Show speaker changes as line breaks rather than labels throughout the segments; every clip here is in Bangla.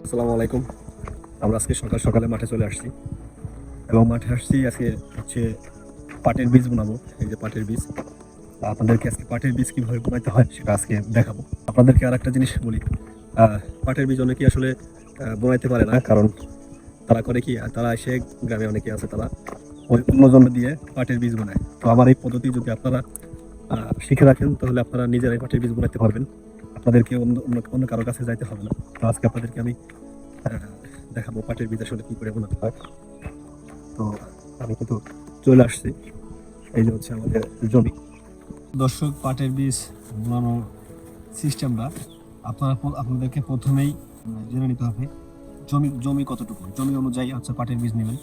আসসালামু আলাইকুম। আমরা আজকে সকাল সকালে মাঠে চলে আসছি এবং মাঠে আসছি আজকে হচ্ছে পাটের বীজ বোনাবো। এই যে পাটের বীজ, আপনাদেরকে আজকে পাটের বীজ কীভাবে বোনাতে হয় সেটা আজকে দেখাবো। আপনাদেরকে আর একটা জিনিস বলি, পাটের বীজ অনেকেই আসলে বোনাইতে পারে না, কারণ তারা করে কি, তারা এসে গ্রামে অনেকে আছে তারা ওই অন্যজন দিয়ে পাটের বীজ বোনায়। তো আমার এই পদ্ধতি যদি আপনারা শিখে রাখেন তাহলে আপনারা নিজেরাই পাটের বীজ বোনাতে পারবেন, আপনাদেরকে অন্য অন্য অন্য কারোর কাছে যাইতে হবে না। তো আজকে আপনাদেরকে আমি আহ, দেখাবো পাটের বীজ আসলে কি করে বোনাতে হয়। তো আমি কিন্তু চলে আসছি, এই যে হচ্ছে আমাদের জমি। দর্শক, পাটের বীজ বোনানোর সিস্টেমটা আপনাদেরকে প্রথমেই জেনে নিতে হবে জমি জমি কতটুকু, জমি অনুযায়ী হচ্ছে পাটের বীজ নেবেন।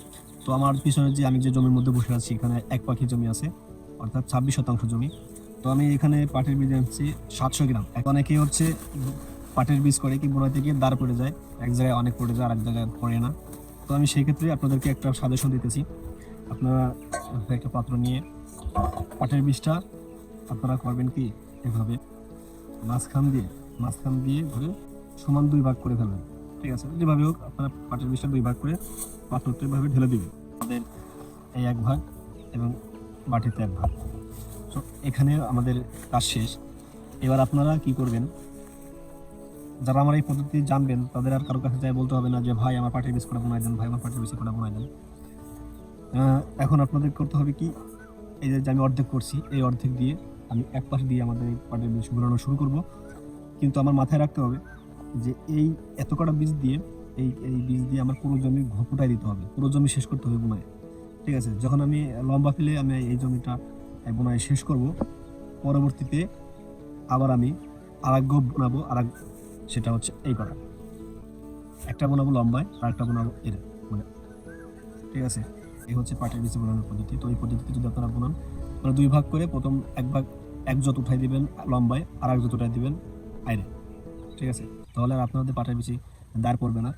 তো আমার পিছনে যে আমি যে জমির মধ্যে বসে আছি, এখানে এক পাখি জমি আছে, অর্থাৎ 26% জমি। তো আমি এখানে পাটের বীজ আনছি 700 গ্রাম। এখন অনেকেই হচ্ছে পাটের বীজ করে কি বোনাতে গিয়ে দাঁড় পড়ে যায়, এক জায়গায় অনেক পড়ে যায় আর এক জায়গায় পড়ে না। তো আমি সেই ক্ষেত্রে আপনাদেরকে একটা সাজেশন দিতেছি। আপনারা একটা পাত্র নিয়ে পাটের বীজটা আপনারা করবেন কি, এভাবে মাঝখান দিয়ে ধরে সমান 2 ভাগ করে ফেলবেন। ঠিক আছে, যেভাবে হোক আপনারা পাটের বীজটা 2 ভাগ করে পাত্রটা এভাবে ঢেলে দিবেন। আমাদের এই 1 ভাগ এবং বাটিতে 1 ভাগ। তো এখানে আমাদের কাজ শেষ। এবার আপনারা কি করবেন, যারা আমার এই পদ্ধতি জানবেন তাদের আর কারো কাছে যাই বলতে হবে না যে ভাই আমার পাটের বীজ কটা বোনাই দেন, ভাই আমার পাটের বীজ কটা বোনাই দেন। এখন আপনাদের করতে হবে কি, এই যে আমি অর্ধেক করছি, এই অর্ধেক দিয়ে আমি এক পাশ দিয়ে আমাদের এই পাটের বীজ বোনানো শুরু করব। কিন্তু আমার মাথায় রাখতে হবে যে এই এত কটা বীজ দিয়ে এই এই বীজ দিয়ে আমার পুরো জমি ঘুটাই দিতে হবে, পুরো জমি শেষ করতে হবে বোনায়। ঠিক আছে, যখন আমি লম্বা ফেলে আমি এই জমিটা বোনায় শেষ করব, পরবর্তীতে আবার আমি আর এক গোপ বোনাবো, সেটা হচ্ছে এই কটা, একটা বোনাবো লম্বায় আর একটা বোনাবো এর মানে। ঠিক আছে, এই হচ্ছে পাটের বীজ বোনানোর পদ্ধতি। তো এই পদ্ধতিতে যদি আপনারা বোনান, তাহলে 2 ভাগ করে প্রথম 1 ভাগ এক জত উঠাই দিবেন লম্বায়, আর এক জত উঠাই দিবেন আইরে। ঠিক আছে, তাহলে আর আপনাদের পাটের বীজ দাঁড় পড়বে না।